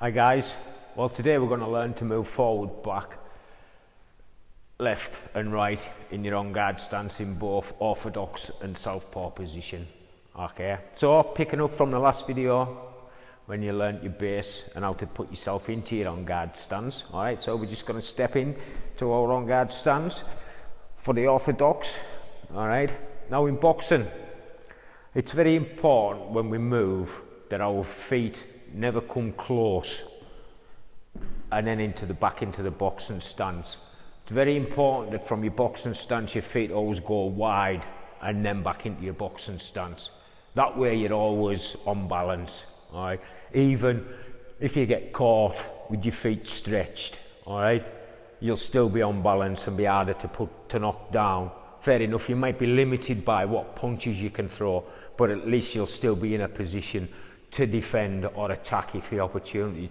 Hi guys, well today we're going to learn to move forward, back, left and right in your on guard stance in both orthodox and southpaw position. Okay, so picking up from the last video when you learnt your base and how to put yourself into your on guard stance. Alright, so we're just going to step in to our on guard stance for the orthodox. Alright, now in boxing it's very important when we move that our feet never come close and then back into the boxing stance. It's very important that from your boxing stance your feet always go wide and then back into your boxing stance. That way you're always on balance. Alright, even if you get caught with your feet stretched, alright, you'll still be on balance and be harder to knock down. Fair enough, you might be limited by what punches you can throw, but at least you'll still be in a position to defend or attack if the opportunity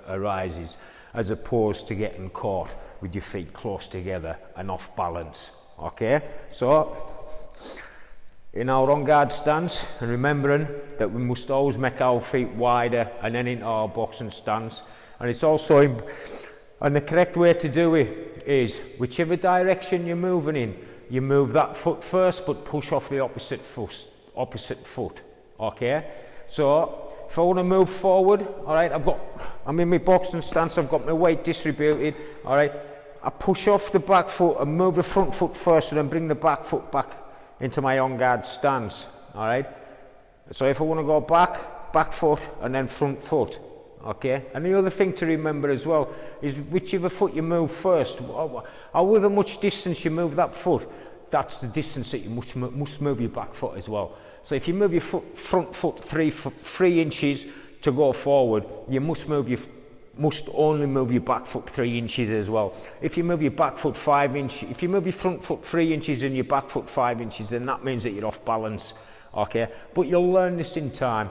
arises, as opposed to getting caught with your feet close together and off balance. Okay, so in our on guard stance, and remembering that we must always make our feet wider and then into our boxing stance, and it's also and the correct way to do it is whichever direction you're moving in, you move that foot first but push off the opposite foot. Okay, so if I want to move forward, alright, I'm in my boxing stance, I've got my weight distributed, alright, I push off the back foot and move the front foot first and then bring the back foot back into my on guard stance. Alright, so if I want to go back foot and then front foot. Okay, and the other thing to remember as well is whichever foot you move first, however much distance you move that foot, that's the distance that you must move your back foot as well. So if you move your front foot 3 inches to go forward, you must only move your back foot 3 inches as well. If you move your back foot 5 inches, if you move your front foot 3 inches and your back foot 5 inches, then that means that you're off balance. Okay, but you'll learn this in time.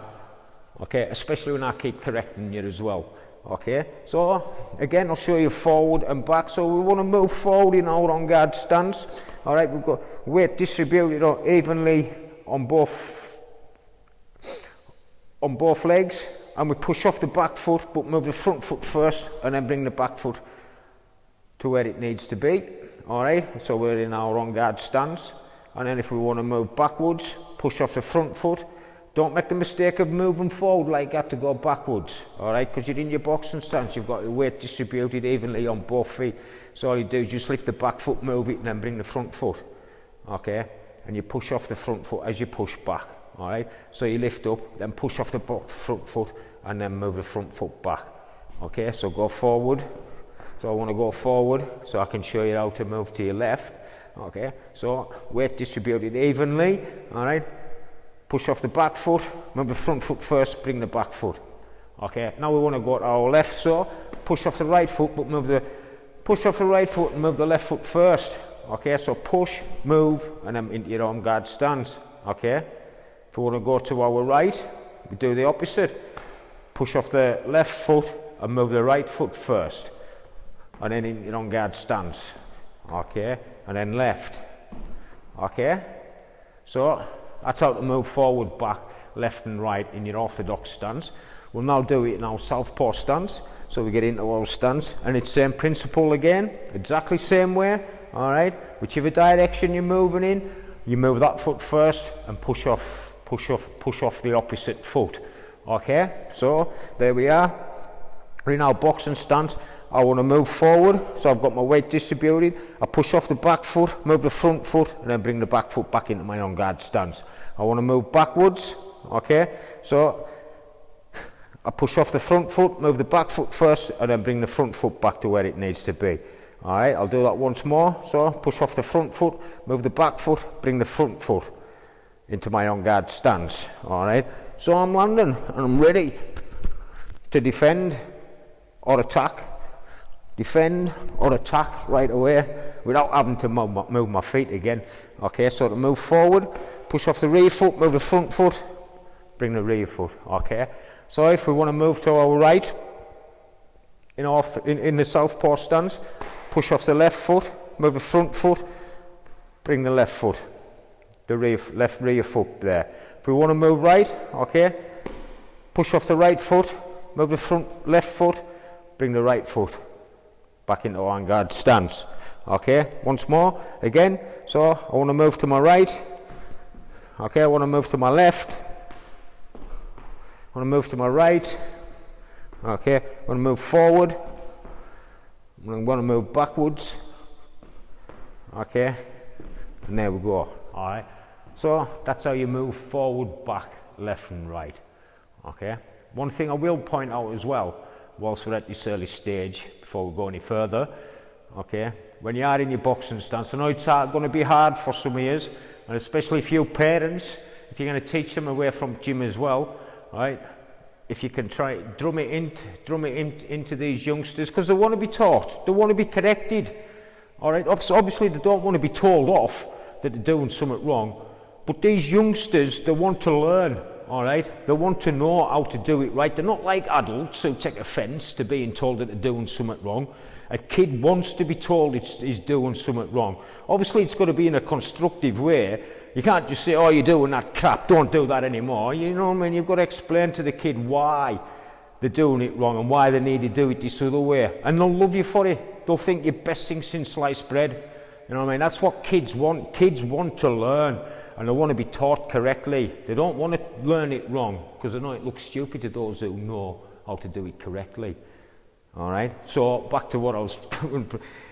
Okay, especially when I keep correcting you as well. Okay, so again I'll show you forward and back. So we want to move forward in our on guard stance. Alright, we've got weight distributed evenly on both legs, and we push off the back foot but move the front foot first and then bring the back foot to where it needs to be. Alright, so we're in our on guard stance, and then if we want to move backwards, push off the front foot. Don't make the mistake of moving forward like that to go backwards, alright, because you're in your boxing stance, you've got your weight distributed evenly on both feet. So all you do is just lift the back foot, move it, and then bring the front foot. Okay, and you push off the front foot as you push back. Alright, so you lift up, then push off the front foot, and then move the front foot back. Okay, so go forward. So I want to go forward so I can show you how to move to your left. Okay, so weight distributed evenly. Alright, push off the back foot, move the front foot first, bring the back foot. Okay, now we want to go to our left, so push off the right foot, but push off the right foot and move the left foot first. Okay, so push, move, and then into your on guard stance. Okay, if we want to go to our right, we do the opposite. Push off the left foot and move the right foot first, and then into your on guard stance. Okay, and then left. Okay, so that's how to move forward, back, left and right in your orthodox stance. We'll now do it in our southpaw stance. So we get into our stance, and it's same principle again, exactly same way. Alright, whichever direction you're moving in, you move that foot first and push off the opposite foot. Okay, so there we are. We're in our boxing stance. I want to move forward, so I've got my weight distributed. I push off the back foot, move the front foot, and then bring the back foot back into my on guard stance. I want to move backwards. Okay, so I push off the front foot, move the back foot first, and then bring the front foot back to where it needs to be. Alright, I'll do that once more. So push off the front foot, move the back foot, bring the front foot into my on guard stance. Alright, so I'm landing and I'm ready to defend or attack. Defend or attack right away without having to move my feet again. Okay, so to move forward, push off the rear foot, move the front foot, bring the rear foot. Okay, so if we want to move to our right in the southpaw stance, push off the left foot, move the front foot, bring the left foot, the left rear foot there. If we want to move right, okay, push off the right foot, move the front left foot, bring the right foot back into on guard stance. Okay, once more, again, so I want to move to my right, okay, I want to move to my left, I want to move to my right, okay, I want to move forward, I want to move backwards, okay, and there we go. Alright, so that's how you move forward, back, left and right. Okay, one thing I will point out as well, whilst we're at this early stage, before we go any further, okay, when you are in your boxing stance, I know it's going to be hard for some of you, and especially if you parents, if you're going to teach them away from gym as well, right, if you can try drum it into these youngsters, because they want to be taught, they want to be corrected. Alright, obviously they don't want to be told off that they're doing something wrong, but these youngsters, they want to learn. Alright, they want to know how to do it right. They're not like adults who take offence to being told that they're doing something wrong. A kid wants to be told he's doing something wrong. Obviously it's got to be in a constructive way. You can't just say, oh, you're doing that crap, don't do that anymore. You know what I mean? You've got to explain to the kid why they're doing it wrong and why they need to do it this other way. And they'll love you for it. They'll think you're best thing since sliced bread. You know what I mean? That's what kids want. Kids want to learn. And they want to be taught correctly. They don't want to learn it wrong, because they know it looks stupid to those who know how to do it correctly. Alright, so back to what I was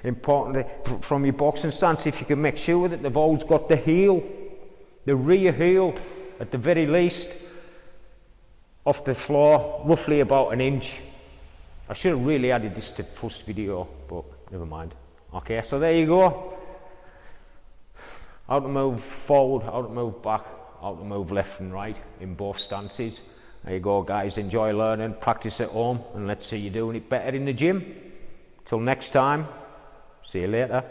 importantly, from your boxing stance, if you can make sure that they've always got the heel, the rear heel, at the very least, off the floor, roughly about an inch. I should have really added this to the first video, but never mind. Okay, so there you go. How to move forward, how to move back, how to move left and right in both stances. There you go, guys. Enjoy learning, practice at home, and let's see you doing it better in the gym. Till next time, see you later.